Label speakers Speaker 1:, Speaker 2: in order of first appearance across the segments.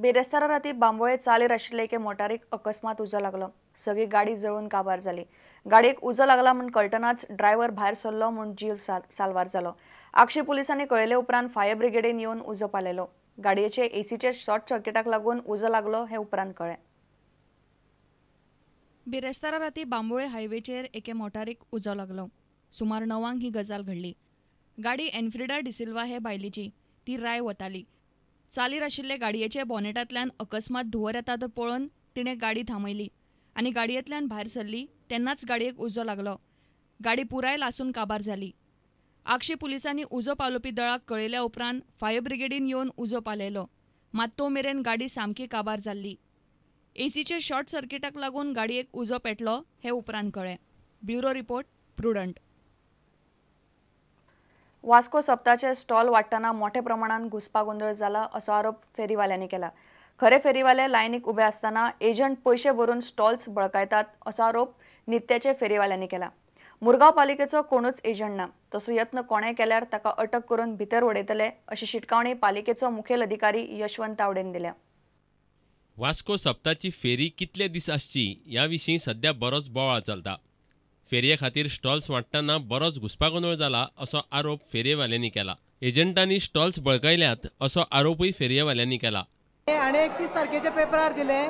Speaker 1: बेरेस्तारा राती बांबोळे चालीर आशिल्ले एके मोटारीक अकस्मात उजो लागलो। सगळी गाडी जळून काबार जाली। गाडयेक उजो लागला म्हूण कळटनाच ड्रायव्हर भायर सरलो म्हूण जीव साल्वार जालो। आक्षी पुलिसांनी कळयले उपरांत फायर ब्रिगेडीन येवन उजो पालयलो। गाडयेचे एसीचे शॉर्ट सर्किटाक लागून उजो लागलो हे उपरांत कळ्ळें।
Speaker 2: बेरेस्तारा राती बांबोळे हायवेचेर एके मोटारीक उजो लागलो। सुमार 9 ही गजाल घडली। गाडी एनफ्रिडा डिसिल्वा हे बायलेची, ती राय वताली। चालीर आशिल्ले गाडयेचे बॉनेटांतल्यान अकस्मात धुंवर येता तो पळोवन तिणें गाडी थांबयली आनी गाडयेंतल्यान भायर सरली तेन्नाच गाडयेक उजो लागलो। गाडी पुराय लासून काबार जाली। आक्षी पुलिसांनी उजो पालोवपी दळाक कळयल्या उपरांत फायर ब्रिगेडीन येवन उजो पालयलो, मात तो मेरेन गाडी सामकी काबार जाल्ली। एसीचे शॉर्ट सर्किटाक लागून गाडयेक उजो पेटलो हे उपरांत कळ्ळें। Bureau report, Prudent.
Speaker 1: वास्को सप्ताचे स्टॉल वाडटना मोठ्या प्रमाणात घुसपागोंदळ जाला असो आरोप फेरीवाल्यांनी केला। खरे फेरीवाले लायनीक उबे आसतना एजंट पैसे भरून स्टॉल्स बळकायतात असो आरोप नित्याचे फेरीवाल्यांनी केला। मुरगांव पालिकेचो कोणूच एजंट ना, तसो यत्न कोणें केल्यार ताका अटक करून भितर उडयतले अशी शिटकावणी पालिकेचो मुखेल अधिकारी यशवंत तावडेन दिल्या।
Speaker 3: वास्को सप्ताची फेरी कितले दीस आसची ह्या विशीं सध्या बरोच बोवाळ चलता। फेरये खातीर स्टॉल्स वाडटना बरोच घुसपागोंदळ जाला असो आरोप फेरयेवाल्यांनी केला। एजंटांनी स्टॉल्स बळकायल्यात असो आरोपूय फेरयेवाल्यांनी केला।
Speaker 4: आणि 31 तारखेच्या पेपरार दिले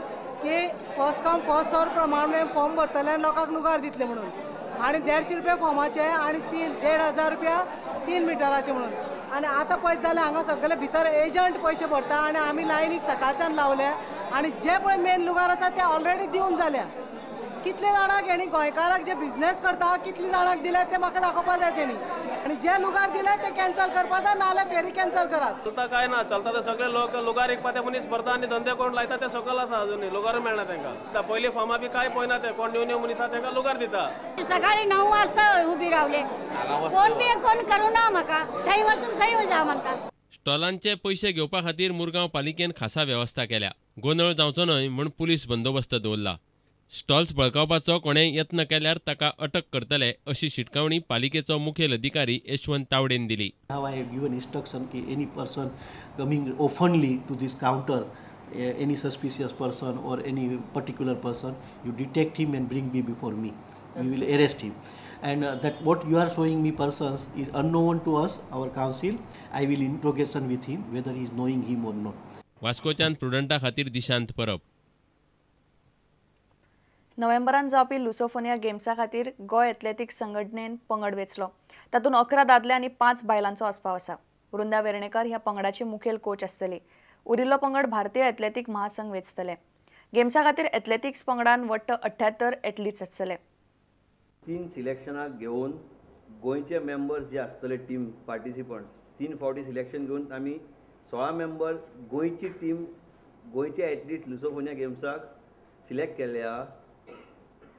Speaker 4: की फर्स्ट कम फर्स्ट सर्व प्रमाणे फॉर्म भरतले लोकांक लुगार दितले म्हणून, आणि 150 रुपया फॉर्माचे आणि 1,500 रुपया 3 मिटराचे म्हणून। आणि आता पळयत जाल्यार हांगा सगळे भितर एजंट पैसे भरता आणि आमी लायनीक सकाळच्यान लावल्या आणि जे पळय मेन लुगार आसा ते ऑलरेडी दिवन जाल्या। कितले जाणांक हेणी गोंयकाराक जे बिझनेस करता कितले जाणांक दिले ते म्हाका दाखोवपा जाय तेणी, आणि जे लुगार दिले ते कॅन्सल करपा जाय, नाल्यार फेरी कॅन्सल करात।
Speaker 5: चलता काय ना, चलता ते सगळे लोक लुगार एक पाते मनीस भरता आणि धंदे कोण लायता ते सकल आसा, अजून लुगार मेळना तांकां। पयलीं फॉर्मा बी काय पळयना ते, कोण न्यू मनीस आसा तांकां लुगार दिता।
Speaker 6: सकाळी 9 वाजता उभी रावले, कोण करू ना म्हाका, थंय वचून थंय जा म्हणटा।
Speaker 3: स्टॉलांचे पैसे घेवपा खातीर मुरगांव पालिकेन खासा वेवस्था केल्या। गोंधळ जावचो न्हय म्हूण पुलीस बंदोबस्त दवरला। स्टॉल्स बळकावपाचो कोणें यत्न केल्यार ताका अटक करतले अशी शिटकावणी पालिकेचो मुखेल अधिकारी यशवंत तावडेन दिली।
Speaker 7: Now I have given instruction कि any person coming oftenly to this counter, any suspicious person or any particular person, you detect him and bring me before me. We will arrest him. And that what you are showing me persons is unknown to us, our council. I will interrogation with him whether he is knowing him or not.
Speaker 3: वास्कोच्यान प्रुडंटा खातीर दिशांत परब।
Speaker 1: नोव्हेंबरान जावपी Lusofonia गेम्सा खातीर Goa athletics संघटनेन पंगड वेचलो। तातूंत 11 दादले आनी 5 बायलांचो आस्पाव आसा। वृंदा वेर्णेकर ह्या पंगडाची मुखेल कोच आसतली। उरिल्लो पंगड भारतीय एथलेटिक महासंघ वेचतले। गेम्सा खातीर एथलेटिक्स पंगडान वट्ट 78 एथलीट्स आसतले।
Speaker 8: 3 सिलेक्शनाक घेवन गोंयचे मेंबर्स जे आसतले टीम पार्टिसिपंट्स 3 फावटी सिलेक्शन घेवन आमी 16 मेंबर गोंयची टीम गोंयचे एथलीट्स लुसोफोनिया गेम्साक सिलेक्ट केल्या।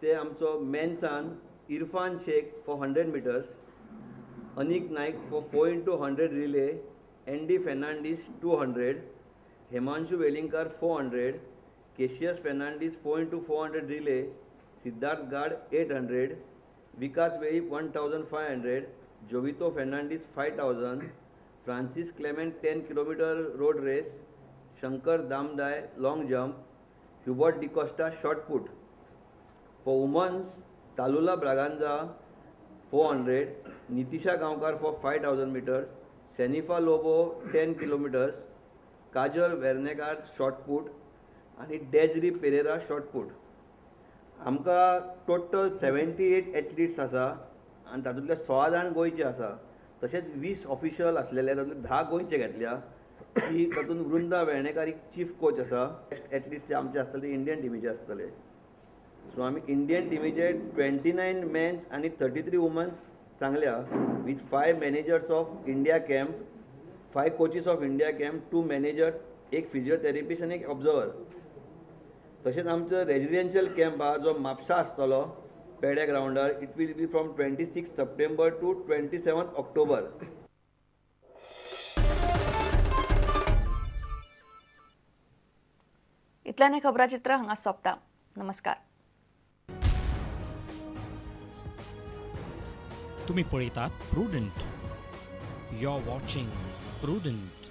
Speaker 8: ते आमचो मेन्सान Irfan Shaikh for 100 meters, Aneek Naik for 4 into 100 relay, Andy Fernandes 200, Hemanshu Velingkar 400, Cassius Fernandes 4 into 400 relay, Siddharth Gad 800, Vikas Veli 1500, Jovito Fernandes 5000, Francis Clement 10 kilometre road race, Shankar दामदाय long jump, Hubert D'Costa shot put. For women's, Talula Braganza 400, Nitisha Gaonkar for 5000 meters, Senifa Lobo 10 kilometers, Kajal Vernekar short put and Desiree Pereira short put. आमका total 78 athletes आसा आणि तातूंतले 16 जाण गोंयचे आसा, तशेंच 20 official आसलेले तातूंतले 10 गोंयचे घेतल्या। की तातूंत वृंदा वेर्णेकर चीफ कोच आसा। एथलीट्स जे आमचे आसतले इंडियन टिमीचे आसतले। सो आमी इंडियन टिमीचे 29 मेन्स आणि 33 वुमन्स सांगल्या with 5 managers of India camp, 5 coaches of India camp, 2 managers, एक फिजिओथेरपिस्ट आणि एक ऑब्झर्वर। तशेंच आमचो रेजिडेन्शियल कॅम्प हा जो म्हापसा आसतलो पेडे ग्राउंडार, it will be from 26 September to 27 October.
Speaker 1: इतल्यान हे खबराचित्र हांगा सोंपता। नमस्कार।
Speaker 9: तुम्ही पळयतात Prudent. You are watching prudent.